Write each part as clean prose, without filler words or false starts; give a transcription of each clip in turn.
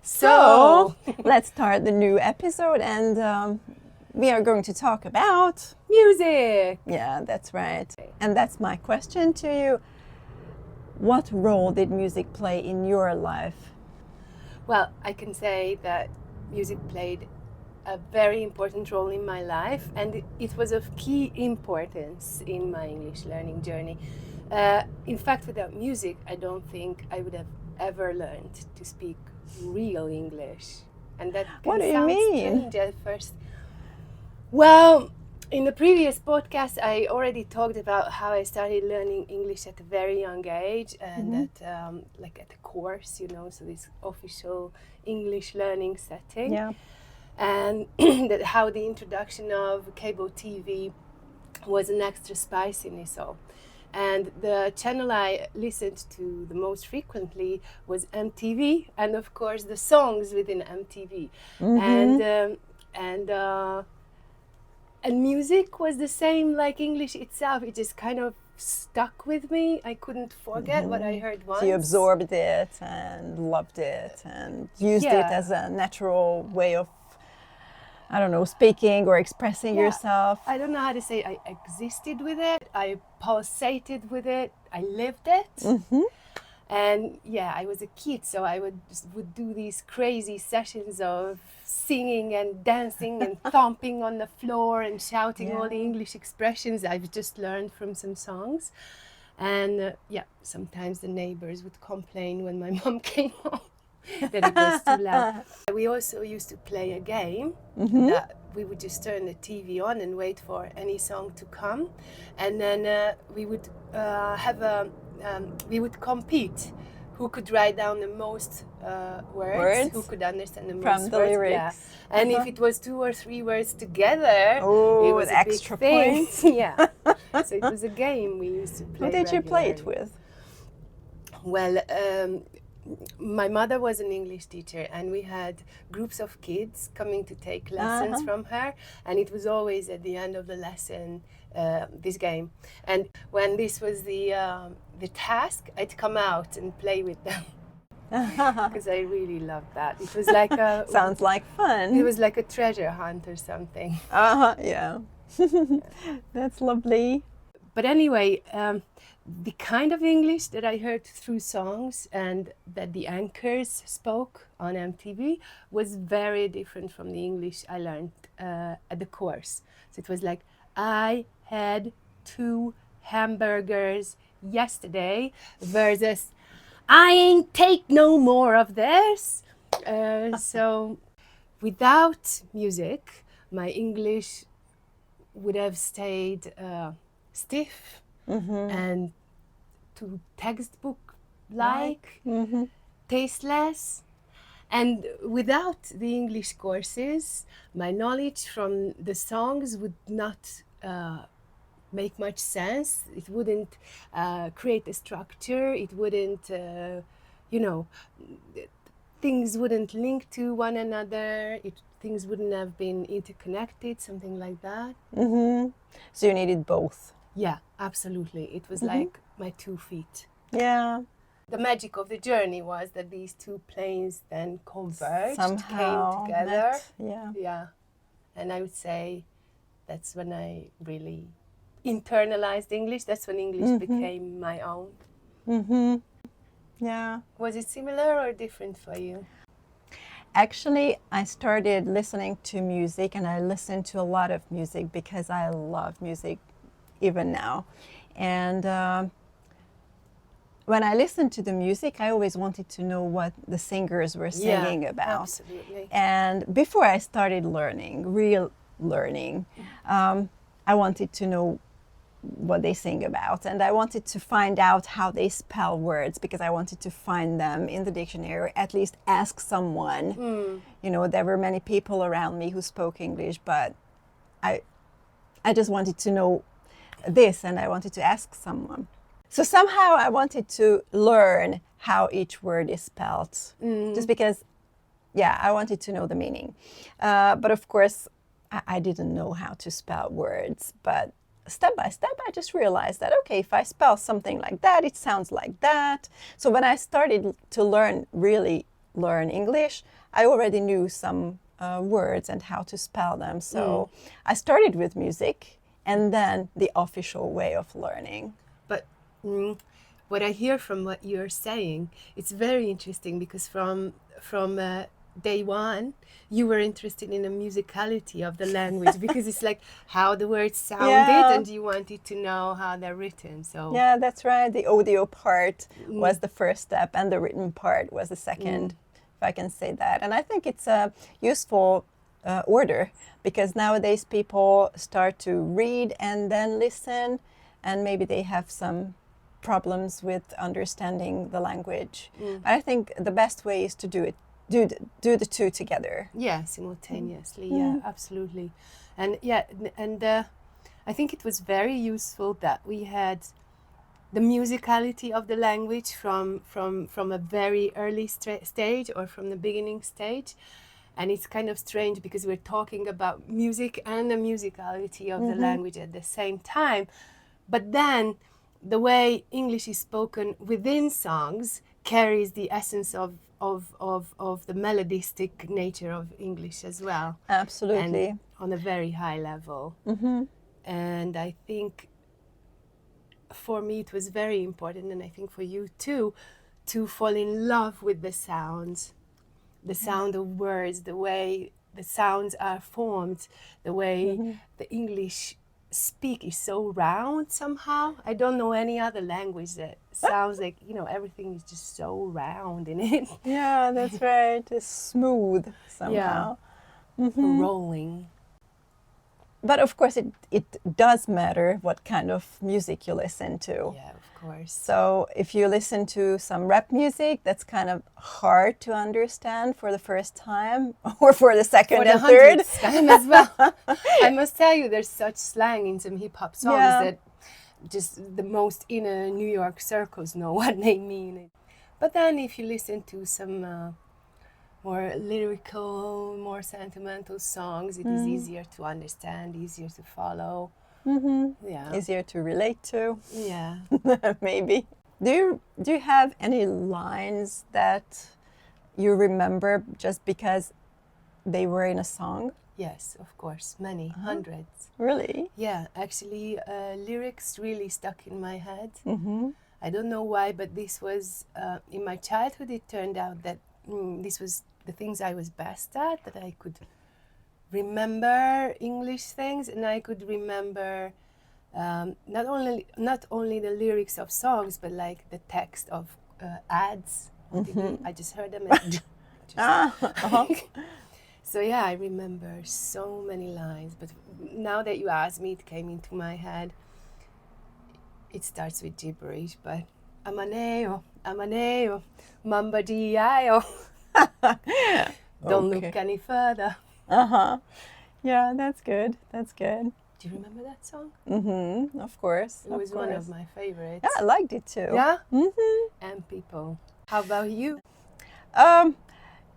So let's start the new episode, and we are going to talk about music. Yeah, that's right. And that's my question to you. What role did music play in your life? Well, I can say that music played a very important role in my life, and it was of key importance in my English learning journey. In fact, without music, I don't think I would have ever learned to speak real English. And that What can do you sound mean? strange at first. Well, in the previous podcast, I already talked about how I started learning English at a very young age, and at like at a course, so this official English learning setting. Yeah. And that how the introduction of cable TV was an extra spice in it all. And the channel I listened to the most frequently was MTV, and of course the songs within MTV. And music was the same like English itself. It just kind of stuck with me. I couldn't forget what I heard once. So you absorbed it and loved it and used it as a natural way of, I don't know, speaking or expressing yourself. I don't know how to say. I existed with it. I pulsated with it. I lived it. And I was a kid, so I would do these crazy sessions of singing and dancing and thumping on the floor and shouting all the English expressions I've just learned from some songs. And sometimes the neighbors would complain when my mom came home that it was too loud. We also used to play a game that we would just turn the TV on and wait for any song to come, and then we would we would compete who could write down the most words, who could understand the most from the words. lyrics. Yeah. And if it was 2 or 3 words together, it was extra a big thing. points. Yeah. So it was a game we used to play. Who did you play it with? Well, my mother was an English teacher, and we had groups of kids coming to take lessons from her, and it was always at the end of the lesson this game. And when this was the task, I'd come out and play with them because I really loved that. It was like a sounds like fun. It was like a treasure hunt or something. Yeah. That's lovely. But anyway, the kind of English that I heard through songs and that the anchors spoke on MTV was very different from the English I learned at the course. So it was like, I had 2 hamburgers yesterday versus I ain't take no more of this. So without music, my English would have stayed stiff and too textbook-like, tasteless. And without the English courses, my knowledge from the songs would not make much sense. It wouldn't create a structure. It wouldn't, things wouldn't link to one another. Things wouldn't have been interconnected, something like that. So you needed both. Yeah, absolutely. It was like my 2 feet. Yeah. The magic of the journey was that these 2 planes then converged, somehow came together. Met. Yeah. And I would say that's when I really internalized English. That's when English became my own. Yeah. Was it similar or different for you? Actually, I started listening to music, and I listen to a lot of music because I love music even now. And when I listened to the music, I always wanted to know what the singers were singing about. Absolutely. And before I started learning, real learning, I wanted to know what they sing about, and I wanted to find out how they spell words because I wanted to find them in the dictionary, at least ask someone. There were many people around me who spoke English, but I just wanted to know this, and I wanted to ask someone. So somehow I wanted to learn how each word is spelled, just because, I wanted to know the meaning. But of course, I didn't know how to spell words, but step by step, I just realized that, okay, if I spell something like that, it sounds like that. So when I started to learn really learn English, I already knew some words and how to spell them. So I started with music and then the official way of learning. But what I hear from what you're saying, it's very interesting because from day one, you were interested in the musicality of the language because it's like how the words sounded, and you wanted to know how they're written. So yeah, that's right. The audio part was the first step, and the written part was the second, if I can say that. And I think it's a useful order because nowadays people start to read and then listen, and maybe they have some problems with understanding the language. But I think the best way is to do the two together. yeah, simultaneously. Yeah, absolutely. And I think it was very useful that we had the musicality of the language from a very early stage or from the beginning stage. And it's kind of strange because we're talking about music and the musicality of the language at the same time. But then the way English is spoken within songs carries the essence of the melodistic nature of English as well. Absolutely. And on a very high level. And I think for me it was very important, and I think for you too, to fall in love with the sounds, the sound of words, the way the sounds are formed, the way the English speak is so round somehow. I don't know any other language that sounds like, everything is just so round in it. Yeah, that's right. It's smooth somehow. Rolling. But of course, it does matter what kind of music you listen to. Yeah, of course. So if you listen to some rap music, that's kind of hard to understand for the first time or for the second and third time as well. I must tell you, there's such slang in some hip hop songs that just the most inner New York circles know what they mean. But then if you listen to some more lyrical, more sentimental songs, it is easier to understand, easier to follow. Yeah. Easier to relate to. Yeah. Maybe. Do you have any lines that you remember just because they were in a song? Yes, of course, many, hundreds. Really? Yeah, actually, lyrics really stuck in my head. I don't know why, but this was, in my childhood, it turned out that this was the things I was best at, that I could remember English things, and I could remember not only the lyrics of songs, but like the text of ads on TV. I just heard them and so yeah, I remember so many lines, but now that you ask me, it came into my head. It starts with gibberish, but amaneo, mamba diayo. Don't look any further. Yeah, that's good. That's good. Do you remember that song? Of course. It was one of my favorites. Yeah, I liked it too. Yeah? And people. How about you?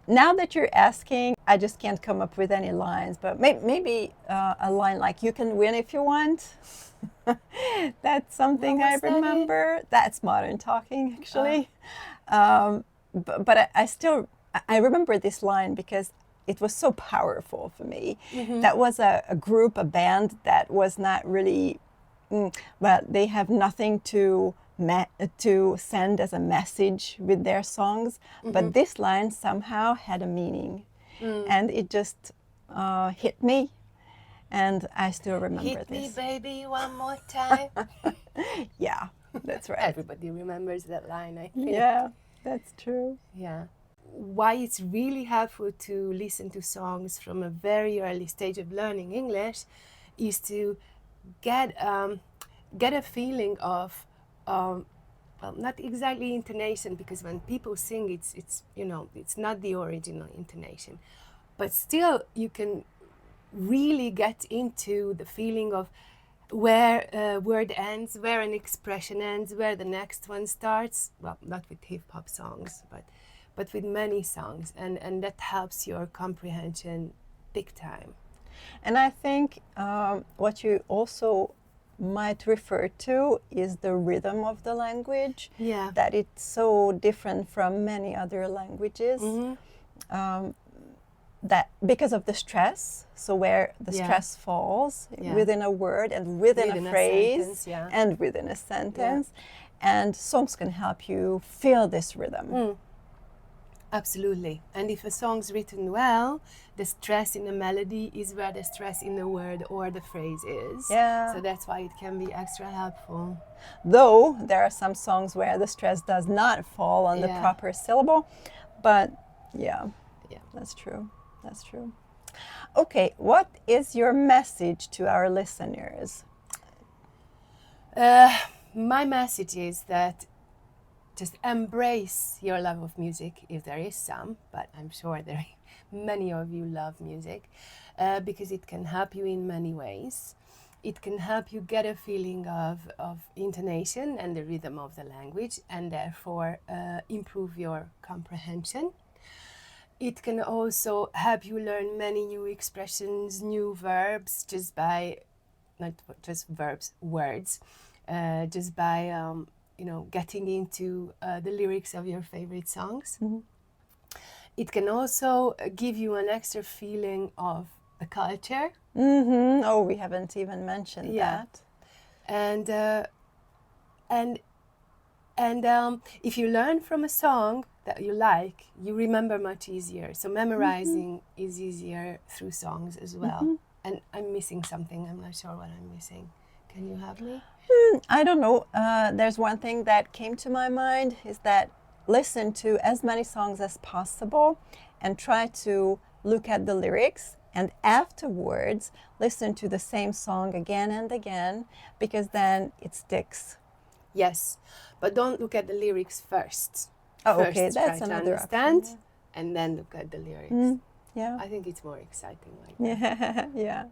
Now that you're asking, I just can't come up with any lines, but maybe a line like "You can win if you want." That's something I remember. That's modern talking, actually. But I remember this line because it was so powerful for me. That was a group, a band that was not really, well, they have nothing to send as a message with their songs, but this line somehow had a meaning, and it just hit me, and I still remember this. Hit me, baby, one more time. Yeah, that's right. Everybody remembers that line, I think. Yeah, that's true. Yeah. Why it's really helpful to listen to songs from a very early stage of learning English is to get a feeling of well, not exactly intonation, because when people sing, it's not the original intonation, but still you can really get into the feeling of where a word ends, where an expression ends, where the next one starts. Well, not with hip hop songs, but with many songs, and that helps your comprehension big time. And I think what you also might refer to is the rhythm of the language, Yeah. that it's so different from many other languages. Mm-hmm. That because of the stress, so where the Yeah. stress falls Yeah. within a word and within Within a a phrase sentence, yeah. and within a sentence, and songs can help you feel this rhythm. Absolutely. And if a song's written well, the stress in the melody is where the stress in the word or the phrase is. Yeah. So that's why it can be extra helpful. Though there are some songs where the stress does not fall on the Yeah. proper syllable, but yeah, Yeah. that's true. That's true. Okay, what is your message to our listeners? My message is that just embrace your love of music, if there is some, but I'm sure many of you love music, because it can help you in many ways. It can help you get a feeling of intonation and the rhythm of the language, and therefore improve your comprehension. It can also help you learn many new expressions, new verbs, just by, not just verbs, words, just by getting into the lyrics of your favorite songs. Mm-hmm. It can also give you an extra feeling of the culture. Mm-hmm. Oh, we haven't even mentioned that. And if you learn from a song that you like, you remember much easier. So memorizing is easier through songs as well. And I'm missing something. I'm not sure what I'm missing. Can you help me? I don't know. There's one thing that came to my mind is that listen to as many songs as possible and try to look at the lyrics, and afterwards listen to the same song again and again, because then it sticks. Yes, but don't look at the lyrics first. Oh, First, okay, that's try to another understand, option. and then look at the lyrics. Yeah. I think it's more exciting like that. Yeah.